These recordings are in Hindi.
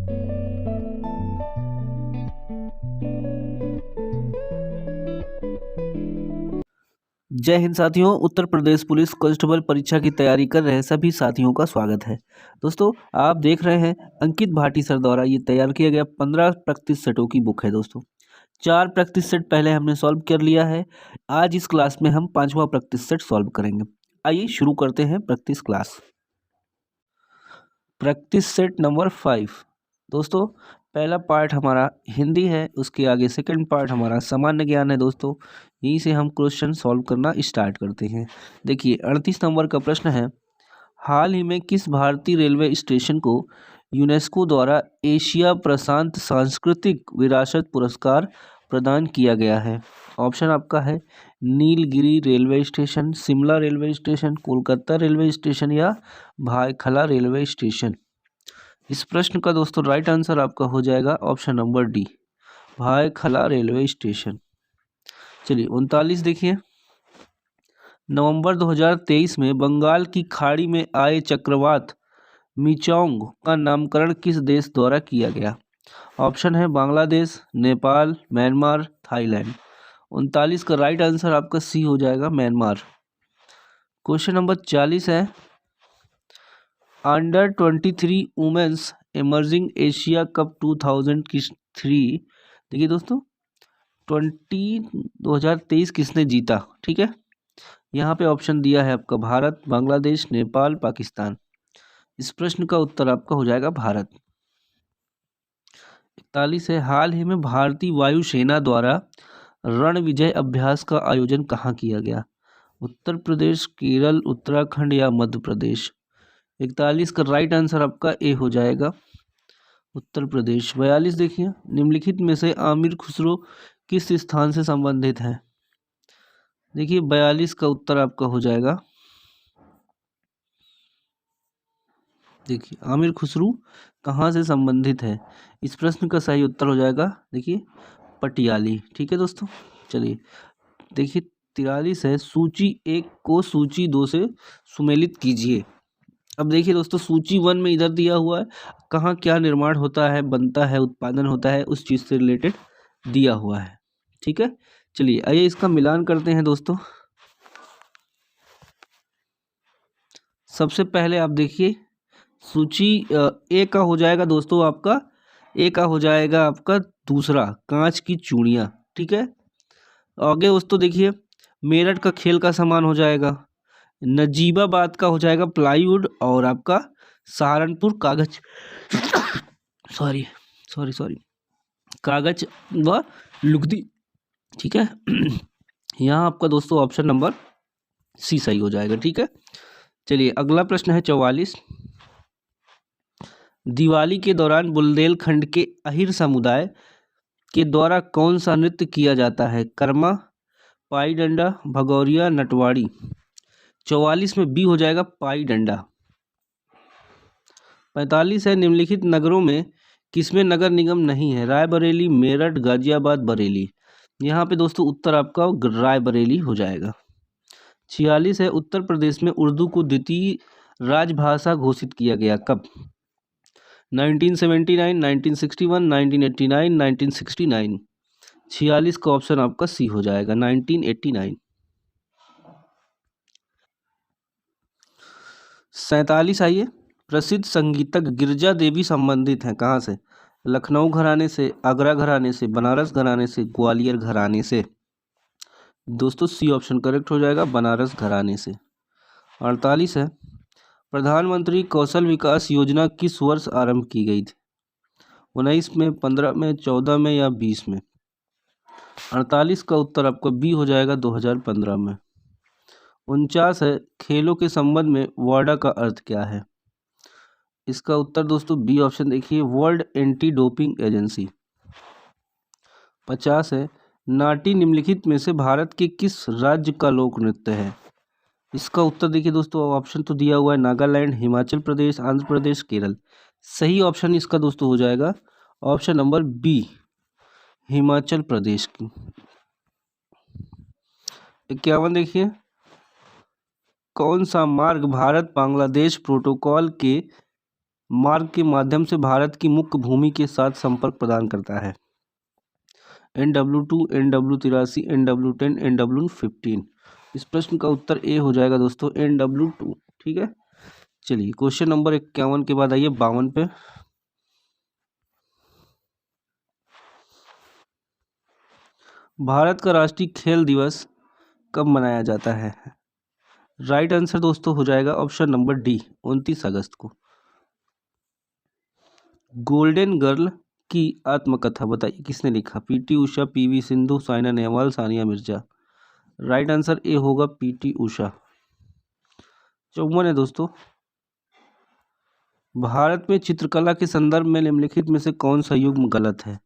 जय हिंद साथियों। उत्तर प्रदेश पुलिस कांस्टेबल परीक्षा की तैयारी कर रहे सभी साथियों का स्वागत है। दोस्तों, आप देख रहे हैं अंकित भाटी सर द्वारा ये तैयार किया गया 15 प्रैक्टिस सेटों की बुक है। दोस्तों, 4 प्रैक्टिस सेट पहले हमने सॉल्व कर लिया है। आज इस क्लास में हम 5वां प्रैक्टिस सेट सॉल्व करेंगे। आइए शुरू करते हैं practice class. Practice set number 5। दोस्तों, पहला पार्ट हमारा हिंदी है, उसके आगे सेकंड पार्ट हमारा सामान्य ज्ञान है। दोस्तों, यहीं से हम क्वेश्चन सॉल्व करना स्टार्ट करते हैं। देखिए, 38 नंबर का प्रश्न है, हाल ही में किस भारतीय रेलवे स्टेशन को यूनेस्को द्वारा एशिया प्रशांत सांस्कृतिक विरासत पुरस्कार प्रदान किया गया है? ऑप्शन आपका है Nilgiri railway station, Shimla railway station, Kolkata railway station या भायखला रेलवे स्टेशन। इस प्रश्न का दोस्तों राइट आंसर आपका हो जाएगा option number D, Byculla railway station. चलिए 39 देखिए, नवंबर 2023 में बंगाल की खाड़ी में आए चक्रवात मिचांग का नामकरण किस देश द्वारा किया गया? ऑप्शन है बांग्लादेश, नेपाल, म्यांमार, थाईलैंड। 39 का राइट आंसर आपका सी हो जाएगा, म्यांमार। क्वेश्चन नंबर 40 है, under 23 women's emerging Asia cup 2003। देखिए दोस्तों, 2023 किसने जीता? ठीक है, यहाँ पे ऑप्शन दिया है आपका भारत, बांग्लादेश, नेपाल, पाकिस्तान। इस प्रश्न का उत्तर आपका हो जाएगा भारत। 41 है, हाल ही में भारतीय वायुसेना द्वारा रण विजय अभ्यास का आयोजन कहाँ किया गया? उत्तर प्रदेश, केरल, उत्तराखंड या मध्य प्रदेश। 41 का राइट आंसर आपका ए हो जाएगा, उत्तर प्रदेश। 42 देखिए, निम्नलिखित में से आमिर खुसरो किस स्थान से संबंधित है? देखिए 42 का उत्तर आपका हो जाएगा, देखिए आमिर खुसरो कहाँ से संबंधित है? इस प्रश्न का सही उत्तर हो जाएगा, देखिए पटियाली। ठीक है दोस्तों, चलिए देखिए 43 है, सूची 1 को सूची 2 से सुमेलित कीजिए। अब देखिए दोस्तों, सूची 1 में इधर दिया हुआ है कहाँ क्या निर्माण होता है, बनता है, उत्पादन होता है, उस चीज़ से रिलेटेड दिया हुआ है। ठीक है, चलिए आइए इसका मिलान करते हैं दोस्तों। सबसे पहले आप देखिए, सूची ए का हो जाएगा दोस्तों आपका, ए का हो जाएगा आपका दूसरा, कांच की चूड़ियाँ। ठीक है, आगे दोस्तों देखिए, मेरठ का खेल का सामान हो जाएगा, नजीबाबाद का हो जाएगा प्लाईवुड, और आपका सहारनपुर कागज सॉरी सॉरी सॉरी कागज व लुगदी। ठीक है, यहाँ आपका दोस्तों ऑप्शन नंबर सी सही हो जाएगा। ठीक है, चलिए अगला प्रश्न है 44। दिवाली के दौरान बुंदेलखंड के अहिर समुदाय के द्वारा कौन सा नृत्य किया जाता है? कर्मा, पाई डंडा, भगौरिया, नटवाड़ी। 44 में बी हो जाएगा पाई डंडा। 45 है, निम्नलिखित नगरों में किसमें नगर निगम नहीं है? रायबरेली, मेरठ, गाजियाबाद, बरेली। यहाँ पे दोस्तों उत्तर आपका रायबरेली हो जाएगा। 46 है, उत्तर प्रदेश में उर्दू को द्वितीय राजभाषा घोषित किया गया कब? 1979, 1961, 1989, 1969। 46 का ऑप्शन आपका सी हो जाएगा, 1989। 47 आइए, प्रसिद्ध संगीतज्ञ गिरजा देवी संबंधित हैं कहाँ से? लखनऊ घराने से, आगरा घराने से, बनारस घराने से, ग्वालियर घराने से। दोस्तों सी ऑप्शन करेक्ट हो जाएगा, बनारस घराने से। 48 है, प्रधानमंत्री कौशल विकास योजना किस वर्ष आरंभ की गई थी? 19 में, 15 में, 14 में या 20 में? 48 का उत्तर आपका बी हो जाएगा, 2015 में। 49 है, खेलों के संबंध में वाडा का अर्थ क्या है? इसका उत्तर दोस्तों बी ऑप्शन देखिए, वर्ल्ड एंटी डोपिंग एजेंसी। 50 है, नाटी निम्नलिखित में से भारत के किस राज्य का लोक नृत्य है? इसका उत्तर देखिए दोस्तों, ऑप्शन तो दिया हुआ है नागालैंड, हिमाचल प्रदेश, आंध्र प्रदेश, केरल। सही ऑप्शन इसका दोस्तों हो जाएगा option number B, Himachal Pradesh की। 51 देखिए, कौन सा मार्ग भारत बांग्लादेश प्रोटोकॉल के मार्ग के माध्यम से भारत की मुख्य भूमि के साथ संपर्क प्रदान करता है? NW2, NW83, NW10, NW15। इस प्रश्न का उत्तर ए हो जाएगा दोस्तों, NW2। ठीक है, चलिए क्वेश्चन नंबर 51 के बाद आइए 52 पे। भारत का राष्ट्रीय खेल दिवस कब मनाया जाता है? राइट आंसर दोस्तों हो जाएगा ऑप्शन नंबर डी, 29 अगस्त को। गोल्डन गर्ल की आत्मकथा बताइए किसने लिखा? PT Usha, PV Sindhu, Saina Nehwal, Sania Mirza. Right answer A होगा पीटी उषा। 54 है दोस्तों, भारत में चित्रकला के संदर्भ में निम्नलिखित में से कौन सा युग्म गलत है?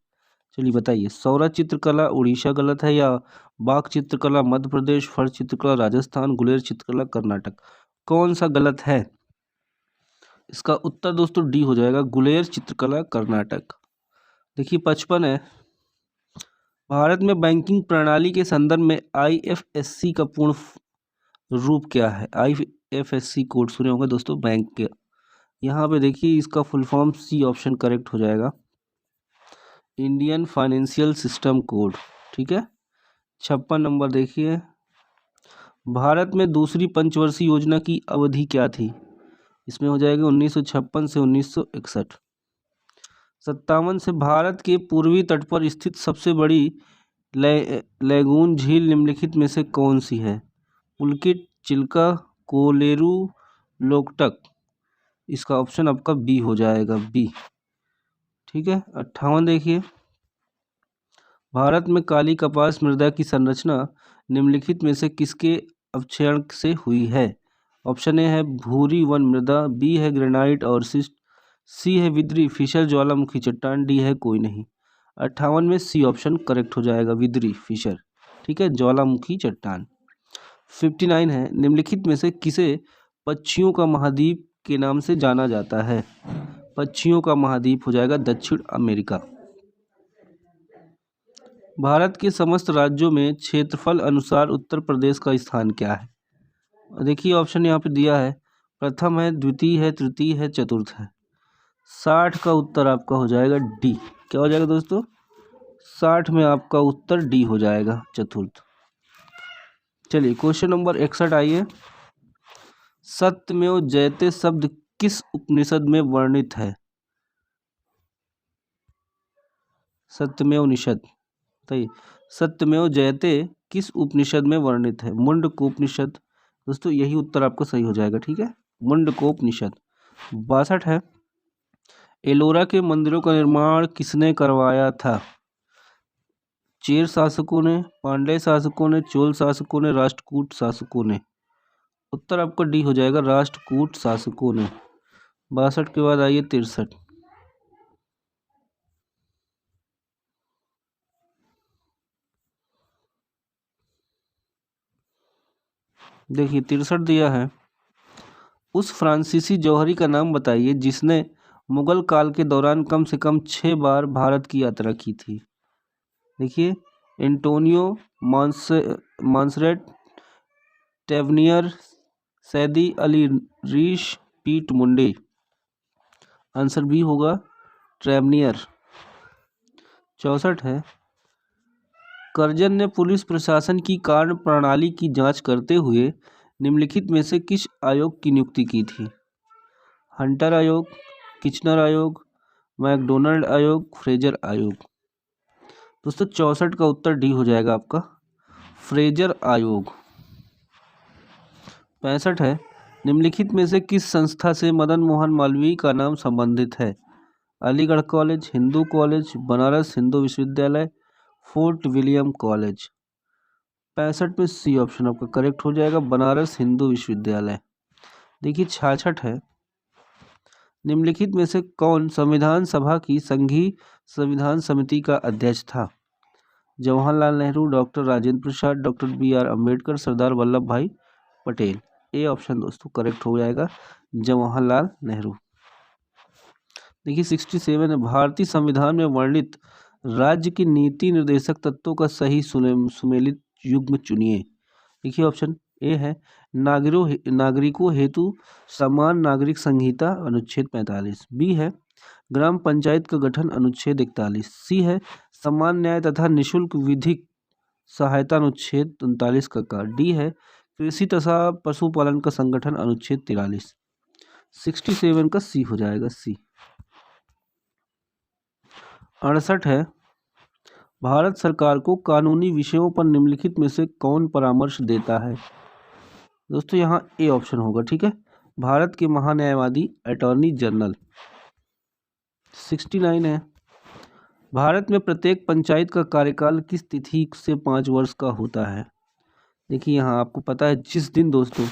चलिए बताइए, सौरा चित्रकला उड़ीसा गलत है, या बाघ चित्रकला मध्य प्रदेश, फर चित्रकला राजस्थान, गुलेर चित्रकला कर्नाटक? कौन सा गलत है? इसका उत्तर दोस्तों डी हो जाएगा, गुलेर चित्रकला कर्नाटक। देखिए 55 है, भारत में बैंकिंग प्रणाली के संदर्भ में IFSC का पूर्ण रूप क्या है? IFSC कोड सुने होंगे दोस्तों बैंक के। यहाँ पे देखिए इसका full form C option correct हो जाएगा, इंडियन फाइनेंशियल सिस्टम कोड। ठीक है, 56 नंबर देखिए, भारत में दूसरी पंचवर्षीय योजना की अवधि क्या थी? इसमें हो जाएगा 1956 से 1961। 57 से भारत के पूर्वी तट पर स्थित सबसे बड़ी लैगून झील निम्नलिखित में से कौन सी है? पुलकित, चिल्का, कोलेरू, लोकटक। इसका ऑप्शन आपका बी हो जाएगा, बी। ठीक है, 58 देखिए, भारत में काली कपास मृदा की संरचना निम्नलिखित में से किसके अवक्षेपण से हुई है? ऑप्शन ए है भूरी वन मृदा, बी है ग्रेनाइट और सिस्ट, सी है विद्री फिशर ज्वालामुखी चट्टान, डी है कोई नहीं। 58 में सी ऑप्शन करेक्ट हो जाएगा, विद्री फिशर। ठीक है, ज्वालामुखी चट्टान। 59 है, निम्नलिखित में से किसे पक्षियों का महाद्वीप के नाम से जाना जाता है? पक्षियों का महाद्वीप हो जाएगा दक्षिण अमेरिका। भारत के समस्त राज्यों में क्षेत्रफल अनुसार उत्तर प्रदेश का स्थान क्या है? देखिए ऑप्शन यहाँ पे दिया है, प्रथम है, द्वितीय है, तृतीय है, चतुर्थ है। 60 का उत्तर आपका हो जाएगा डी। क्या हो जाएगा दोस्तों? 60 में आपका उत्तर डी हो जाएगा, चतुर्थ। चलिए क्वेश्चन नंबर 61 आइए, सत्यमेव जयते शब्द किस उपनिषद में वर्णित है? सत्यमेव निषद, सत्यमेव जयते किस उपनिषद में वर्णित है? मुंडकोपनिषद। दोस्तों यही उत्तर आपको सही हो जाएगा। ठीक है, मुंडकोपनिषद। 62 है, एलोरा के मंदिरों का निर्माण किसने करवाया था? चेर शासकों ने, पांड्य शासकों ने, चोल शासकों ने, राष्ट्रकूट शासकों ने? उत्तर आपका डी हो जाएगा, राष्ट्रकूट शासकों ने। 62 के बाद आइए 63। देखिए 63 दिया है, उस फ्रांसीसी जौहरी का नाम बताइए जिसने मुगल काल के दौरान कम से कम 6 बार भारत की यात्रा की थी। देखिए एंटोनियो मॉन्सरेट, टेवनियर, सैदी अली रीश, पीट मुंडे। आंसर बी होगा, ट्रेवनियर। 64 है, कर्जन ने पुलिस प्रशासन की कार्य प्रणाली की जांच करते हुए निम्नलिखित में से किस आयोग की नियुक्ति की थी? हंटर आयोग, किचनर आयोग, मैकडोनल्ड आयोग, फ्रेजर आयोग। दोस्तों 64 का उत्तर डी हो जाएगा आपका, फ्रेजर आयोग। 65 है, निम्नलिखित में से किस संस्था से मदन मोहन मालवीय का नाम संबंधित है? अलीगढ़ कॉलेज, हिंदू कॉलेज, बनारस हिंदू विश्वविद्यालय, फोर्ट विलियम कॉलेज। 65 में सी ऑप्शन आपका करेक्ट हो जाएगा, बनारस हिंदू विश्वविद्यालय। देखिए 66 है, निम्नलिखित में से कौन संविधान सभा की संघीय संविधान समिति का अध्यक्ष था? Jawaharlal Nehru, doctor Rajendra Prasad, doctor BR Ambedkar, Sardar Vallabh भाई पटेल। ए ऑप्शन दोस्तों करेक्ट हो जाएगा, जवाहरलाल नेहरू। देखिए 67 है, भारतीय संविधान में वर्णित राज्य की नीति निर्देशक तत्वों का सही सुमेलित युग्म चुनिए। देखिए ऑप्शन ए है नागरिकों हेतु समान नागरिक संहिता अनुच्छेद 45। बी है ग्राम पंचायत का गठन अनुच्छेद 41। सी है समान न्याय तथा निशुल्क विधिक सहायता अनुच्छेद 39 का। डी है कृषि तथा पशुपालन का संगठन अनुच्छेद 43। 67 का सी हो जाएगा, सी। 68 है भारत सरकार को कानूनी विषयों पर निम्नलिखित में से कौन परामर्श देता है। दोस्तों यहाँ ए ऑप्शन होगा, ठीक है, भारत के महान्यायवादी अटॉर्नी जनरल। 69 है भारत में प्रत्येक पंचायत का कार्यकाल किस तिथि से 5 वर्ष का होता है। देखिए यहाँ आपको पता है जिस दिन, दोस्तों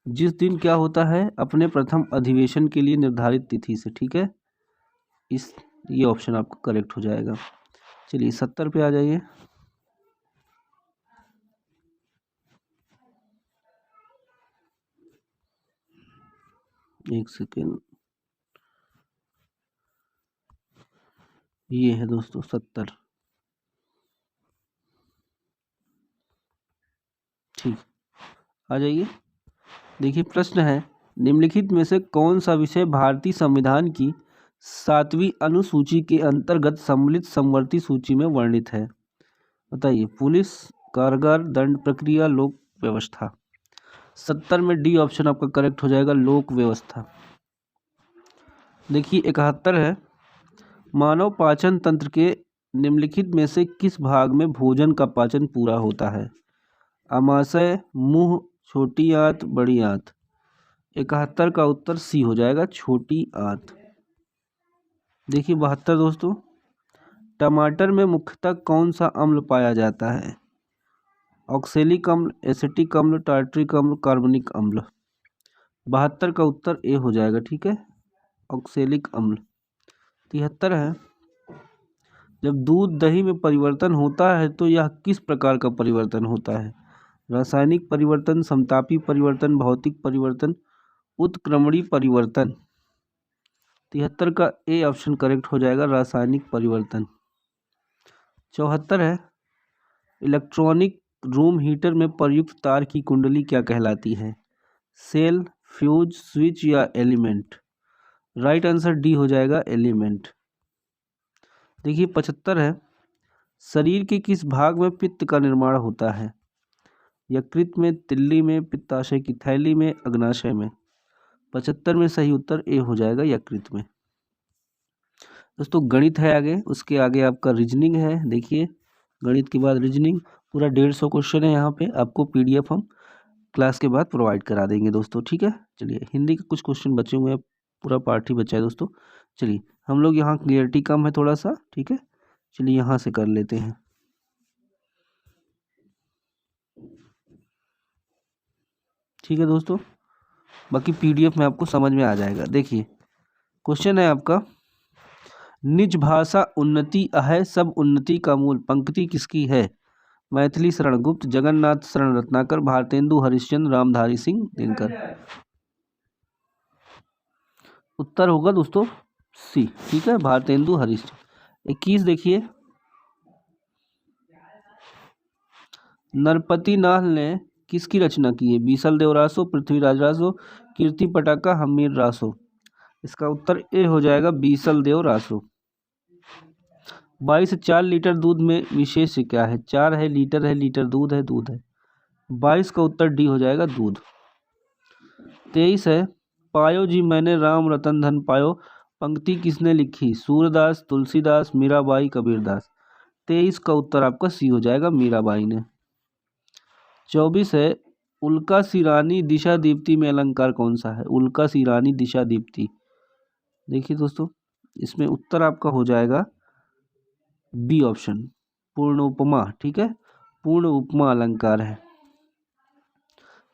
जिस दिन क्या होता है अपने प्रथम अधिवेशन के लिए निर्धारित तिथि से, ठीक है, ये ऑप्शन आपका करेक्ट हो जाएगा। चलिए 70 पे आ जाइए। एक सेकेंड, ये है दोस्तों 70, ठीक, आ जाइए। देखिए प्रश्न है निम्नलिखित में से कौन सा विषय भारतीय संविधान की 7वीं अनुसूची के अंतर्गत सम्मिलित समवर्ती सूची में वर्णित है। बताइए, पुलिस, कारागार, दंड प्रक्रिया, लोक व्यवस्था। 70 में डी ऑप्शन आपका करेक्ट हो जाएगा, लोक व्यवस्था। देखिए 71 है मानव पाचन तंत्र के निम्नलिखित में से किस भाग में भोजन का पाचन पूरा होता है। आमाशय, मुंह, छोटी आंत, बड़ी आंत। 71 का उत्तर सी हो जाएगा, छोटी आंत। देखिए 72 दोस्तों टमाटर में मुख्यतः कौन सा अम्ल पाया जाता है। ऑक्सैलिक अम्ल, एसिटिक अम्ल, टार्ट्रिक अम्ल, कार्बनिक अम्ल। 72 का उत्तर ए हो जाएगा, ठीक है, ऑक्सैलिक अम्ल। 73 है जब दूध दही में परिवर्तन होता है तो यह किस प्रकार का परिवर्तन होता है। रासायनिक परिवर्तन, समतापी परिवर्तन, भौतिक परिवर्तन, उत्क्रमणीय परिवर्तन। 73 का ए ऑप्शन करेक्ट हो जाएगा, रासायनिक परिवर्तन। 74 है इलेक्ट्रॉनिक रूम हीटर में प्रयुक्त तार की कुंडली क्या कहलाती है। सेल, फ्यूज, स्विच या एलिमेंट। राइट आंसर डी हो जाएगा, एलिमेंट। देखिए 75 है शरीर के किस भाग में पित्त का निर्माण होता है। यकृत में, तिल्ली में, पित्ताशय की थैली में, अग्नाशय में। 75 में सही उत्तर ए हो जाएगा, यकृत में। दोस्तों गणित है आगे, उसके आगे आपका रीजनिंग है। देखिए गणित के बाद रीजनिंग, पूरा 150 क्वेश्चन है यहाँ पे। आपको PDF हम क्लास के बाद प्रोवाइड करा देंगे दोस्तों, ठीक है। चलिए हिंदी के कुछ क्वेश्चन बचे हुए हैं, पूरा पार्ट ही बचा है दोस्तों। चलिए हम लोग यहाँ क्लियरिटी कम है थोड़ा सा, ठीक है, चलिए यहाँ से कर लेते हैं। ठीक है दोस्तों, बाकी PDF में आपको समझ में आ जाएगा। देखिए क्वेश्चन है आपका निज भाषा उन्नति अहै सब उन्नति का मूल पंक्ति किसकी है। मैथिली शरण गुप्त, जगन्नाथ शरण रत्नाकर, भारतेंदु हरिश्चंद्र, रामधारी सिंह दिनकर। उत्तर होगा दोस्तों सी, ठीक है, भारतेंदु हरिश्चंद्र। 21 देखिए नरपति नाथ ने किसकी रचना की है। बीसल देव रासो, पृथ्वीराज रासो, कीर्ति पटाका, हमीर रासो। इसका उत्तर ए हो जाएगा, बीसल देव रासो। 22 4 लीटर दूध में विशेष क्या है। 4 है, लीटर है, लीटर दूध है, दूध है। 22 का उत्तर डी हो जाएगा, दूध। 23 है पायो जी मैंने राम रतन धन पायो पंक्ति किसने लिखी। सूरदास, तुलसीदास, मीराबाई, कबीरदास। 23 का उत्तर आपका सी हो जाएगा, मीराबाई ने। 24 है उल्का सी रानी दिशा दीप्ति में अलंकार कौन सा है। उल्का सी रानी दिशा दीप्ति। देखिए दोस्तों इसमें उत्तर आपका हो जाएगा बी ऑप्शन, पूर्ण उपमा, ठीक है, पूर्ण उपमा अलंकार है।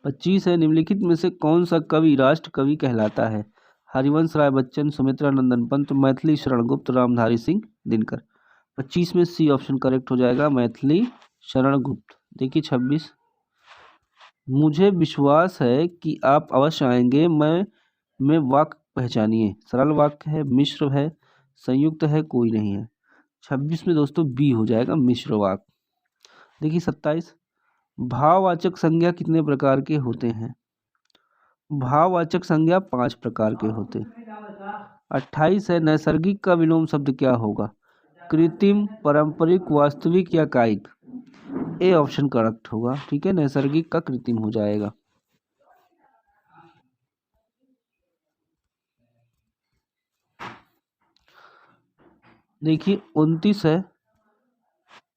25 है निम्नलिखित में से कौन सा कवि राष्ट्र कवि कहलाता है। हरिवंश राय बच्चन, सुमित्रा नंदन पंत, मैथिली शरण गुप्त, रामधारी सिंह दिनकर। 25 में सी ऑप्शन करेक्ट हो जाएगा, मैथिली शरण गुप्त। देखिए 26 मुझे विश्वास है कि आप अवश्य आएंगे मैं वाक्य पहचानिए। सरल वाक्य है, मिश्र है, संयुक्त है, कोई नहीं है। 26 में दोस्तों बी हो जाएगा, मिश्र वाक्य। देखिए 27 भाववाचक संज्ञा कितने प्रकार के होते हैं। भाववाचक संज्ञा 5 प्रकार के होते। 28 है, नैसर्गिक का विलोम शब्द क्या होगा? कृत्रिम, पारंपरिक, वास्तविक या कायिक? ए ऑप्शन करेक्ट होगा, ठीक है, नैसर्गिक का कृत्रिम हो जाएगा। देखिए 29 है,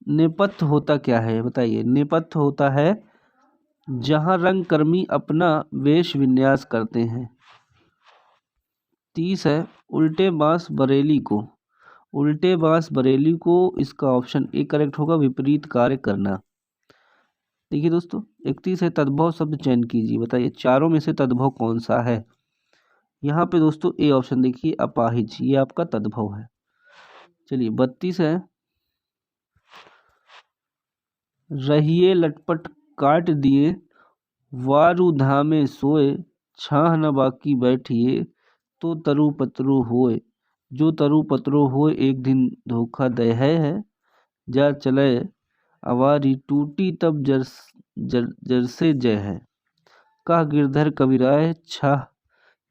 नेपथ्य होता क्या है बताइए? नेपथ्य होता है जहां रंगकर्मी अपना वेश विन्यास करते हैं। 30 है, उल्टे बांस बरेली को, उल्टे बांस बरेली को, इसका ऑप्शन ए करेक्ट होगा, विपरीत कार्य करना। देखिए दोस्तों 31 है, तद्भव शब्द चयन कीजिए, बताइए चारों में से तद्भव कौन सा है? यहाँ पे दोस्तों ए ऑप्शन देखिए, अपाहिज, ये आपका तद्भव है। चलिए 32 है, रहिए लटपट काट दिए, वारु धामे सोए, छाह न बाकी बैठिए, तो तरु पत्रु होए, जो तरु पत्रो होए, एक दिन धोखा दे है, जा चले अवारी टूटी तब जर से जय है। कह गिरधर कविराय, छाह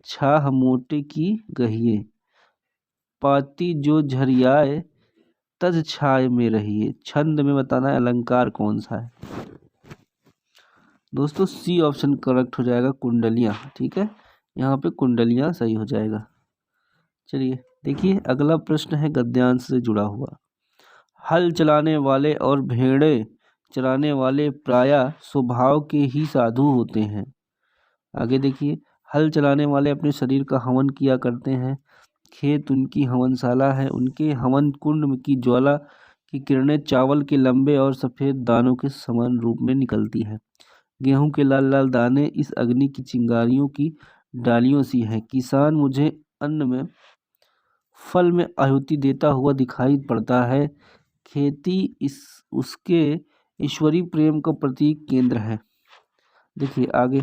छाह मोटे की गहिए, पाती जो झरियाए, तज छाय में रहिए। छंद में बताना है अलंकार कौन सा है? दोस्तों सी ऑप्शन करेक्ट हो जाएगा, कुंडलियाँ, ठीक है, यहाँ पे कुंडलियाँ सही हो जाएगा। चलिए देखिए अगला प्रश्न है गद्यांश से जुड़ा हुआ। हल चलाने वाले और भेड़े चराने वाले प्रायः स्वभाव के ही साधु होते हैं। आगे देखिए, हल चलाने वाले अपने शरीर का हवन किया करते हैं, खेत उनकी हवनशाला है, उनके हवन कुंड की ज्वाला की किरणें चावल के लंबे और सफ़ेद दानों के समान रूप में निकलती हैं। गेहूं के लाल लाल दाने इस अग्नि की चिंगारियों की डालियों सी हैं। किसान मुझे अन्न में फल में आहुति देता हुआ दिखाई पड़ता है। खेती इस उसके ईश्वरीय प्रेम का प्रतीक केंद्र है। देखिए आगे,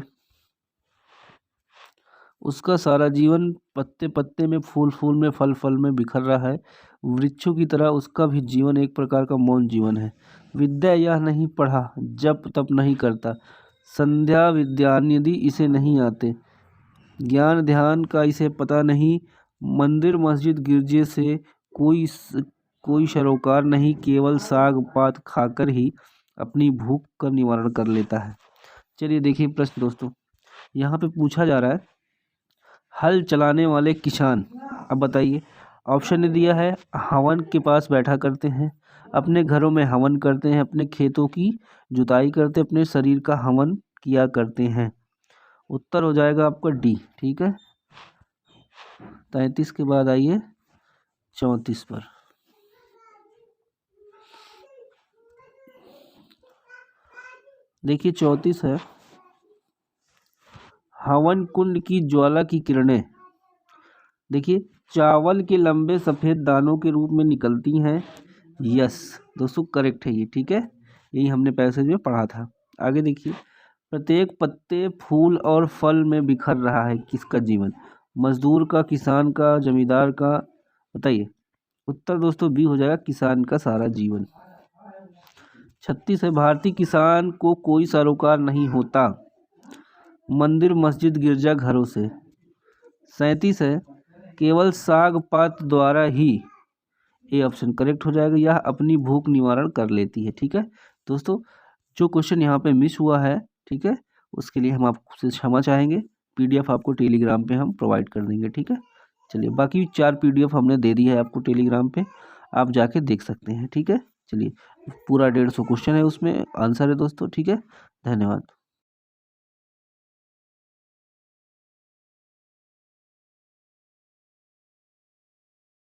उसका सारा जीवन पत्ते पत्ते में, फूल फूल में, फल फल में बिखर रहा है। वृक्षों की तरह उसका भी जीवन एक प्रकार का मौन जीवन है। विद्या यह नहीं पढ़ा, जप तप नहीं करता, संध्या विद्यानिधि इसे नहीं आते, ज्ञान ध्यान का इसे पता नहीं, मंदिर मस्जिद गिरजे से कोई सरोकार नहीं, केवल साग पात खाकर ही अपनी भूख का निवारण कर लेता है। चलिए देखिए प्रश्न दोस्तों, यहाँ पे पूछा जा रहा है हल चलाने वाले किसान, अब बताइए, ऑप्शन ने दिया है हवन के पास बैठा करते हैं, अपने घरों में हवन करते हैं, अपने खेतों की जुताई करते, अपने शरीर का हवन किया करते हैं। उत्तर हो जाएगा आपका डी, ठीक है। 33 के बाद आइए 34 पर। देखिए 34 है, हवन कुंड की ज्वाला की किरणें, देखिए चावल के लंबे सफ़ेद दानों के रूप में निकलती हैं। यस दोस्तों करेक्ट है ये, ठीक है, यही हमने पैसेज में पढ़ा था। आगे देखिए, प्रत्येक पत्ते फूल और फल में बिखर रहा है किसका जीवन? मजदूर का, किसान का, जमींदार का, बताइए। उत्तर दोस्तों बी हो जाएगा, किसान का सारा जीवन। 36 है, भारतीय किसान को कोई सरोकार नहीं होता, मंदिर मस्जिद गिरजा घरों से। 37 है, केवल साग पात द्वारा ही, ए ऑप्शन करेक्ट हो जाएगा, यह अपनी भूख निवारण कर लेती है। ठीक है दोस्तों, जो क्वेश्चन यहाँ पे मिस हुआ है, ठीक है, उसके लिए हम आपसे क्षमा चाहेंगे। पीडीएफ आपको टेलीग्राम पे हम प्रोवाइड कर देंगे। ठीक है, चलिए बाकी 4 पीडीएफ हमने दे दी है आपको टेलीग्राम पे, आप जाके देख सकते हैं। ठीक है, चलिए पूरा 150 क्वेश्चन है, उसमें आंसर है दोस्तों। ठीक है, धन्यवाद।